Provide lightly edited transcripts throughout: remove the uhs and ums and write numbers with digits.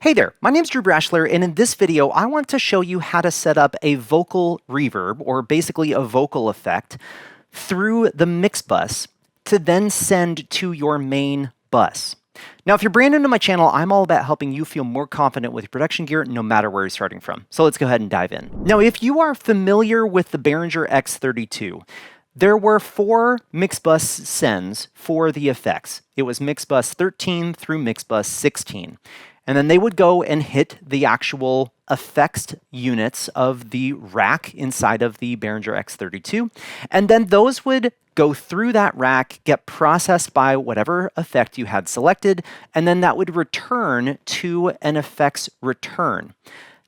Hey there, my name's Drew Brashler, and in this video, I want to show you how to set up a vocal reverb, or basically a vocal effect, through the mix bus to then send to your main bus. Now, if you're brand new to my channel, I'm all about helping you feel more confident with your production gear, no matter where you're starting from. So let's go ahead and dive in. Now, if you are familiar with the Behringer X32, there were 4 mix bus sends for the effects. It was mix bus 13 through mix bus 16. And then they would go and hit the actual effects units of the rack inside of the Behringer X32. And then those would go through that rack, get processed by whatever effect you had selected, and then that would return to an effects return.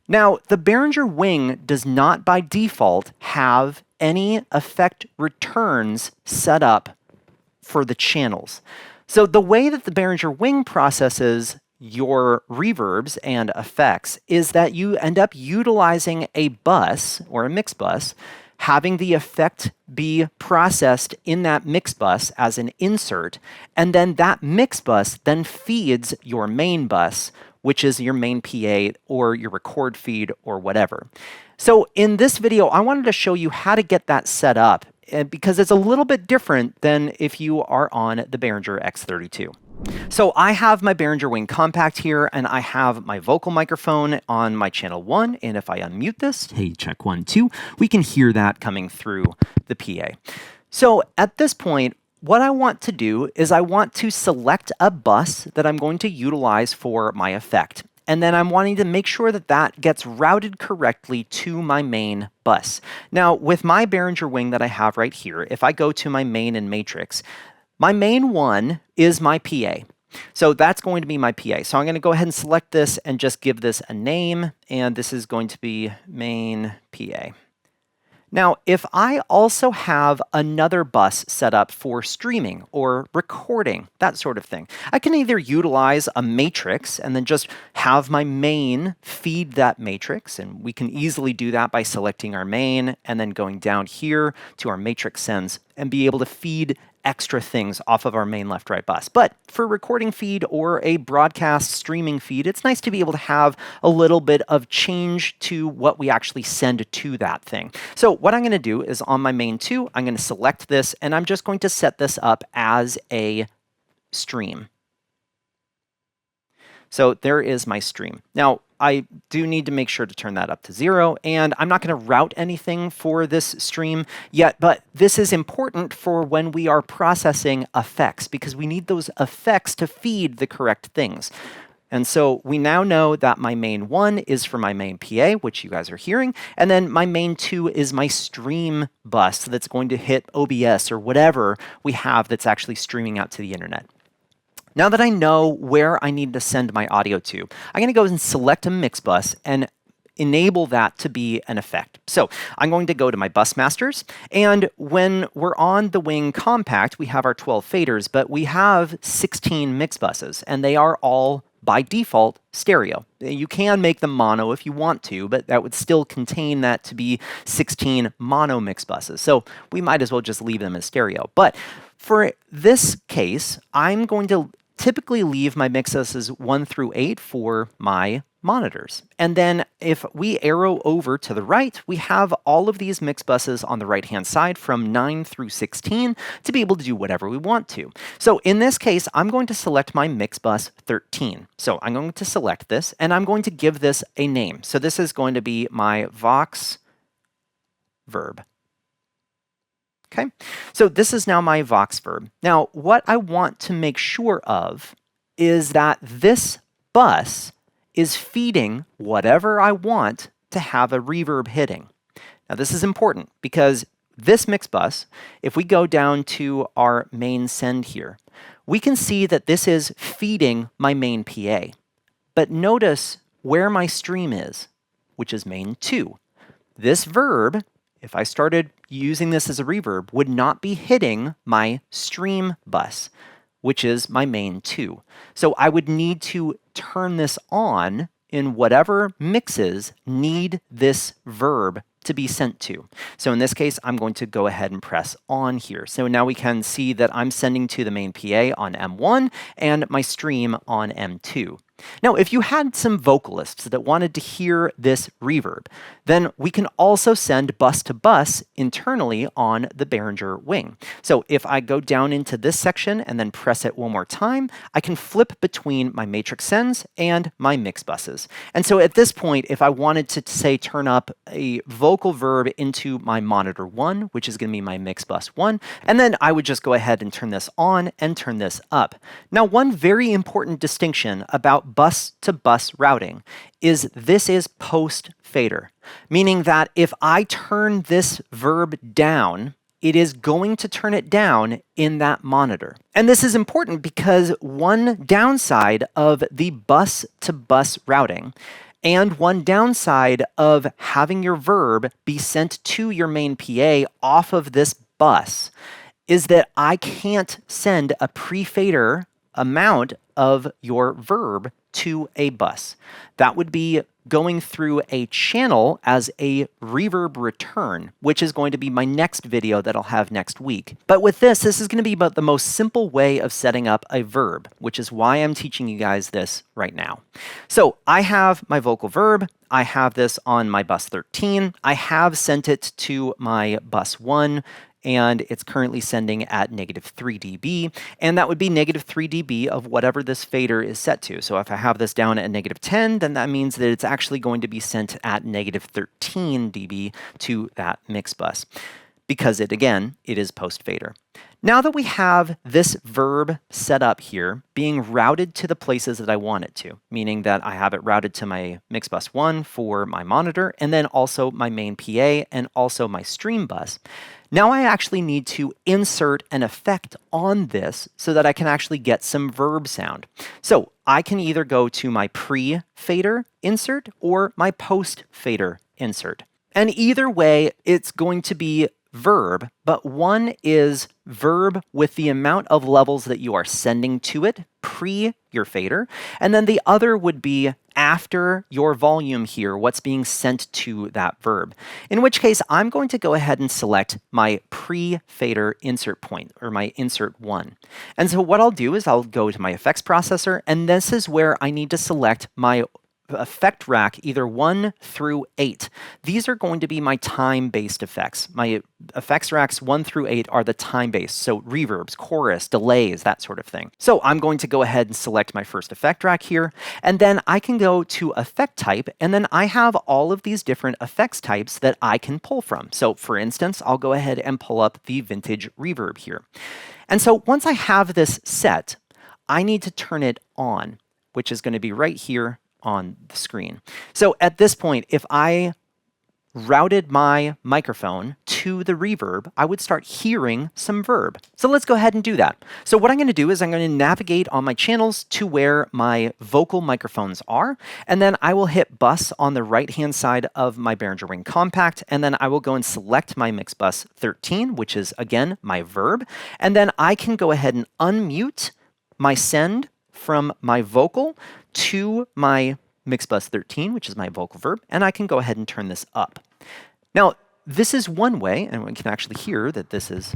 Now, the Behringer WING does not by default have any effect returns set up for the channels. So the way that the Behringer WING processes your reverbs and effects is that you end up utilizing a bus or a mix bus, having the effect be processed in that mix bus as an insert, and then that mix bus then feeds your main bus, which is your main PA or your record feed or whatever. So in this video, I wanted to show you how to get that set up because it's a little bit different than if you are on the Behringer X32. So I have my Behringer WING Compact here, and I have my vocal microphone on my channel 1, and if I unmute this, hey, check 1, 2, we can hear that coming through the PA. So at this point, what I want to do is I want to select a bus that I'm going to utilize for my effect. And then I'm wanting to make sure that that gets routed correctly to my main bus. Now, with my Behringer WING that I have right here, if I go to my main and matrix, my main one is my PA. So that's going to be my PA. So I'm going to go ahead and select this and just give this a name, and this is going to be main PA. Now, if I also have another bus set up for streaming or recording, that sort of thing, I can either utilize a matrix and then just have my main feed that matrix, and we can easily do that by selecting our main and then going down here to our matrix sends and be able to feed extra things off of our main left-right bus. But for recording feed or a broadcast streaming feed, it's nice to be able to have a little bit of change to what we actually send to that thing. So what I'm going to do is on my main 2, I'm going to select this, and I'm just going to set this up as a stream. So there is my stream. Now, I do need to make sure to turn that up to 0, and I'm not going to route anything for this stream yet, but this is important for when we are processing effects, because we need those effects to feed the correct things. And so we now know that my main 1 is for my main PA, which you guys are hearing, and then my main 2 is my stream bus that's going to hit OBS or whatever we have that's actually streaming out to the internet. Now that I know where I need to send my audio to, I'm going to go and select a mix bus and enable that to be an effect. So I'm going to go to my bus masters, and when we're on the WING Compact, we have our 12 faders, but we have 16 mix buses, and they are all by default stereo. You can make them mono if you want to, but that would still contain that to be 16 mono mix buses. So we might as well just leave them as stereo. But for this case, I'm going to typically leave my mix buses 1 through 8 for my monitors. And then if we arrow over to the right, we have all of these mix buses on the right-hand side from 9 through 16 to be able to do whatever we want to. So in this case, I'm going to select my mix bus 13. So I'm going to select this, and I'm going to give this a name. So this is going to be my Vox verb. Okay, so this is now my Vox verb. Now, what I want to make sure of is that this bus is feeding whatever I want to have a reverb hitting. Now, this is important because this mix bus, if we go down to our main send here, we can see that this is feeding my main PA. But notice where my stream is, which is main 2. This verb, if I started using this as a reverb, would not be hitting my stream bus, which is my main 2. So I would need to turn this on in whatever mixes need this verb to be sent to. So in this case, I'm going to go ahead and press on here. So now we can see that I'm sending to the main PA on M1 and my stream on M2. Now, if you had some vocalists that wanted to hear this reverb, then we can also send bus to bus internally on the Behringer WING. So if I go down into this section and then press it one more time, I can flip between my matrix sends and my mix buses. And so at this point, if I wanted to say turn up a vocal verb into my monitor 1, which is going to be my mix bus 1, and then I would just go ahead and turn this on and turn this up. Now, one very important distinction about bus to bus routing is this is post fader, meaning that if I turn this verb down, it is going to turn it down in that monitor. And this is important because one downside of the bus to bus routing and one downside of having your verb be sent to your main PA off of this bus is that I can't send a pre-fader amount of your verb to a bus. That would be going through a channel as a reverb return, which is going to be my next video that I'll have next week. But with this is going to be about the most simple way of setting up a verb, which is why I'm teaching you guys this right now. So I have my vocal verb. I have this on my bus 13. I have sent it to my bus 1, and it's currently sending at -3 dB, and that would be -3 dB of whatever this fader is set to. So if I have this down at -10, then that means that it's actually going to be sent at -13 dB to that mix bus, because it is post fader. Now that we have this verb set up here, being routed to the places that I want it to, meaning that I have it routed to my mix bus 1 for my monitor, and then also my main PA, and also my stream bus, now I actually need to insert an effect on this so that I can actually get some verb sound. So I can either go to my pre-fader insert or my post-fader insert. And either way, it's going to be verb, but one is verb with the amount of levels that you are sending to it pre your fader, and then the other would be after your volume here, what's being sent to that verb. In which case, I'm going to go ahead and select my pre-fader insert point, or my insert 1. And so what I'll do is I'll go to my effects processor, and this is where I need to select my effect rack either 1 through 8. These are going to be my time-based effects. My effects racks 1 through 8 are the time-based, so reverbs, chorus, delays, that sort of thing. So I'm going to go ahead and select my first effect rack here, and then I can go to effect type, and then I have all of these different effects types that I can pull from. So for instance, I'll go ahead and pull up the vintage reverb here. And so once I have this set, I need to turn it on, which is going to be right here on the screen. So at this point, if I routed my microphone to the reverb, I would start hearing some verb. So let's go ahead and do that. So what I'm going to do is I'm going to navigate on my channels to where my vocal microphones are, and then I will hit bus on the right-hand side of my Behringer WING Compact, and then I will go and select my mix bus 13, which is, again, my verb, and then I can go ahead and unmute my send from my vocal to my mix bus 13, which is my vocal verb, and I can go ahead and turn this up. Now, this is one way, and we can actually hear that this is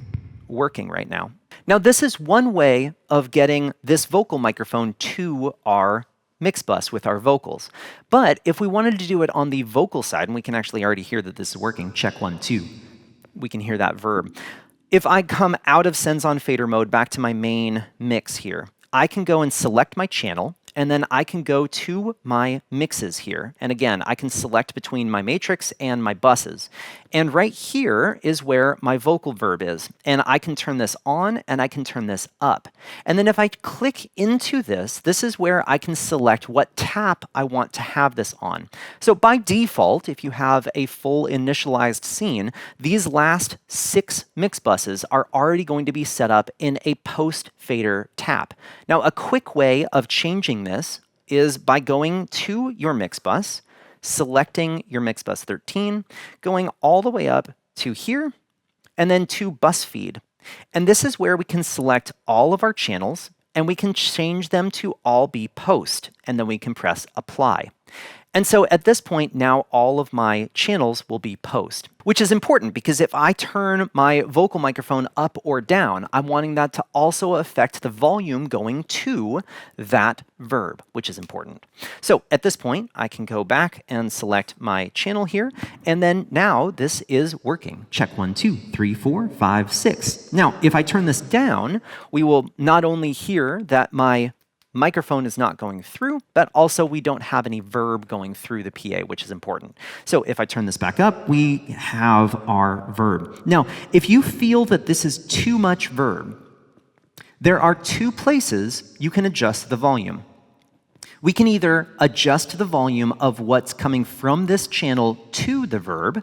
working right now. Now, this is one way of getting this vocal microphone to our mix bus with our vocals. But if we wanted to do it on the vocal side, and we can actually already hear that this is working, check 1, 2, we can hear that verb. If I come out of sends on fader mode back to my main mix here, I can go and select my channel, and then I can go to my mixes here. And again, I can select between my matrix and my buses. And right here is where my vocal verb is. And I can turn this on and I can turn this up. And then if I click into this, this is where I can select what tap I want to have this on. So by default, if you have a full initialized scene, these last 6 mix buses are already going to be set up in a post-fader tap. Now, a quick way of changing this is by going to your mix bus, selecting your mix bus 13, going all the way up to here, and then to bus feed. And this is where we can select all of our channels, and we can change them to all be post, and then we can press apply. And so at this point, now all of my channels will be post, which is important because if I turn my vocal microphone up or down, I'm wanting that to also affect the volume going to that verb, which is important. So at this point, I can go back and select my channel here, and then now this is working. Check 1, 2, 3, 4, 5, 6. Now, if I turn this down, we will not only hear that my microphone is not going through, but also we don't have any verb going through the PA, which is important. So if I turn this back up, we have our verb. Now, if you feel that this is too much verb, there are two places you can adjust the volume. We can either adjust the volume of what's coming from this channel to the verb,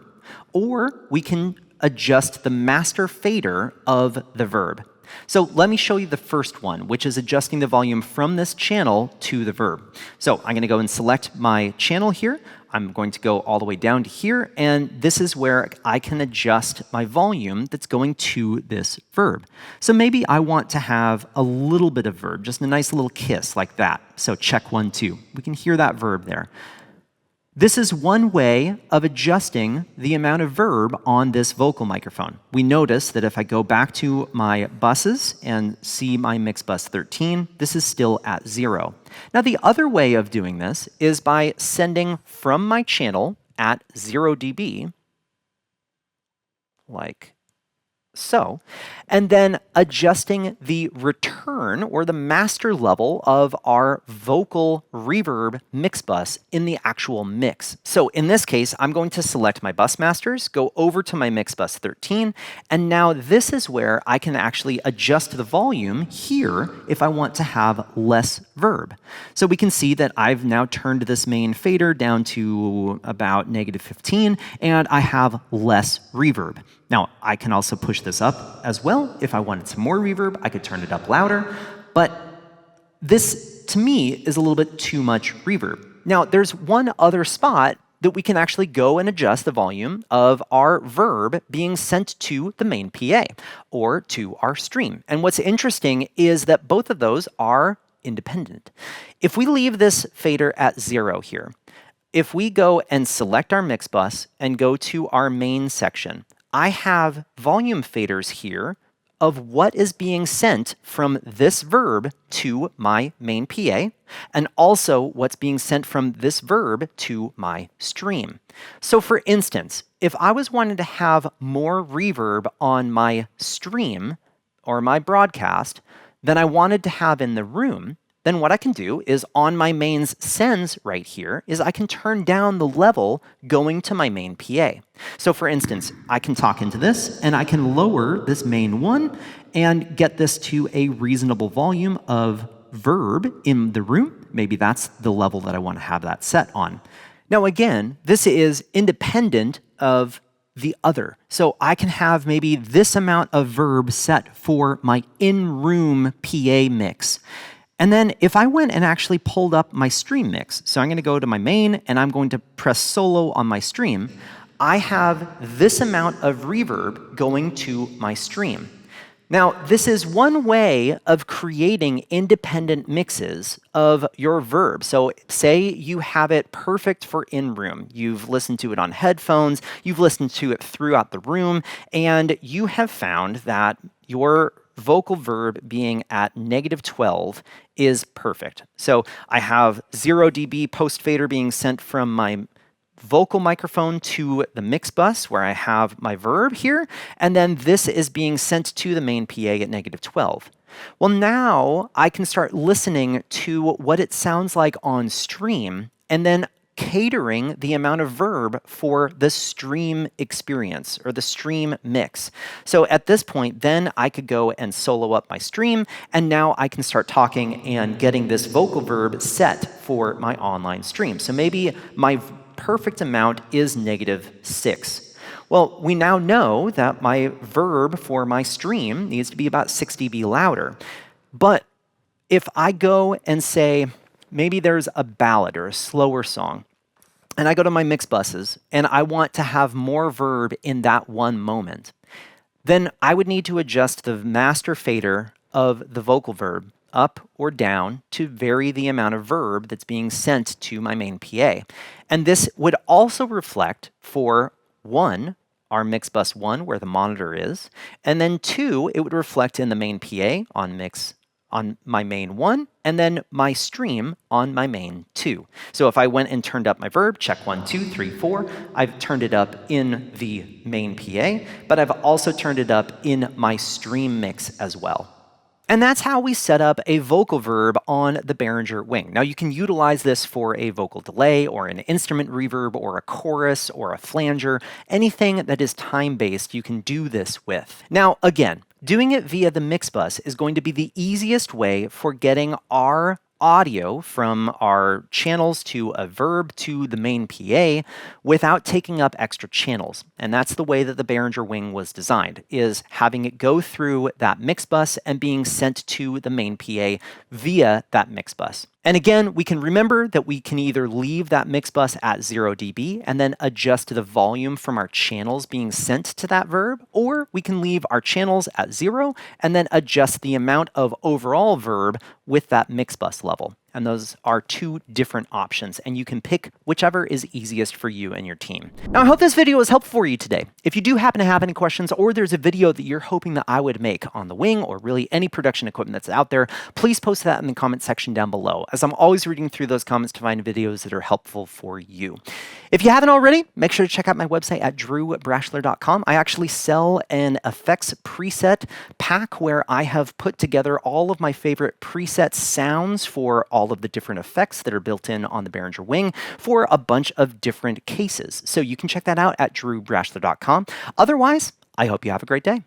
or we can adjust the master fader of the verb. So let me show you the first one, which is adjusting the volume from this channel to the verb. So I'm going to go and select my channel here. I'm going to go all the way down to here, and this is where I can adjust my volume that's going to this verb. So maybe I want to have a little bit of verb, just a nice little kiss like that. So check 1, 2. We can hear that verb there. This is one way of adjusting the amount of verb on this vocal microphone. We notice that if I go back to my buses and see my mix bus 13, this is still at 0. Now the other way of doing this is by sending from my channel at 0 dB, like so, and then adjusting the return or the master level of our vocal reverb mix bus in the actual mix. So in this case, I'm going to select my bus masters, go over to my mix bus 13, and now this is where I can actually adjust the volume here if I want to have less verb. So we can see that I've now turned this main fader down to about -15, and I have less reverb. Now, I can also push this up as well. If I wanted some more reverb, I could turn it up louder, but this, to me, is a little bit too much reverb. Now, there's one other spot that we can actually go and adjust the volume of our verb being sent to the main PA or to our stream. And what's interesting is that both of those are independent. If we leave this fader at 0 here, if we go and select our mix bus and go to our main section, I have volume faders here of what is being sent from this verb to my main PA, and also what's being sent from this verb to my stream. So for instance, if I was wanting to have more reverb on my stream or my broadcast than I wanted to have in the room, then what I can do is on my mains sends right here is I can turn down the level going to my main PA. So for instance, I can talk into this and I can lower this main one and get this to a reasonable volume of verb in the room. Maybe that's the level that I want to have that set on. Now again, this is independent of the other. So I can have maybe this amount of verb set for my in-room PA mix. And then if I went and actually pulled up my stream mix, so I'm going to go to my main and I'm going to press solo on my stream, I have this amount of reverb going to my stream. Now, this is one way of creating independent mixes of your verb. So say you have it perfect for in-room. You've listened to it on headphones, you've listened to it throughout the room, and you have found that your vocal verb being at -12 is perfect. So I have 0 dB post fader being sent from my vocal microphone to the mix bus where I have my verb here, and then this is being sent to the main PA at -12. Well, now I can start listening to what it sounds like on stream and then catering the amount of verb for the stream experience or the stream mix. So at this point, then I could go and solo up my stream, and now I can start talking and getting this vocal verb set for my online stream. So maybe my perfect amount is -6. Well, we now know that my verb for my stream needs to be about 6 dB louder. But if I go and say, maybe there's a ballad or a slower song, and I go to my mix buses, and I want to have more verb in that one moment, then I would need to adjust the master fader of the vocal verb up or down to vary the amount of verb that's being sent to my main PA. And this would also reflect for 1, our mix bus 1, where the monitor is, and then 2, it would reflect in the main PA on my main 1, and then my stream on my main 2. So if I went and turned up my verb, check 1, 2, 3, 4, I've turned it up in the main PA, but I've also turned it up in my stream mix as well. And that's how we set up a vocal verb on the Behringer WING. Now you can utilize this for a vocal delay or an instrument reverb or a chorus or a flanger. Anything that is time-based you can do this with. Now again, doing it via the mix bus is going to be the easiest way for getting our audio from our channels to a verb to the main PA without taking up extra channels. And that's the way that the Behringer WING was designed, is having it go through that mix bus and being sent to the main PA via that mix bus. And again, we can remember that we can either leave that mix bus at 0 dB and then adjust the volume from our channels being sent to that verb, or we can leave our channels at 0 and then adjust the amount of overall verb with that mix bus level. And those are 2 different options, and you can pick whichever is easiest for you and your team. Now, I hope this video was helpful for you today. If you do happen to have any questions, or there's a video that you're hoping that I would make on the Wing, or really any production equipment that's out there, please post that in the comment section down below, as I'm always reading through those comments to find videos that are helpful for you. If you haven't already, make sure to check out my website at drewbrashler.com. I actually sell an effects preset pack where I have put together all of my favorite preset sounds for all of the different effects that are built in on the Behringer WING for a bunch of different cases. So you can check that out at drewbrashler.com. Otherwise, I hope you have a great day.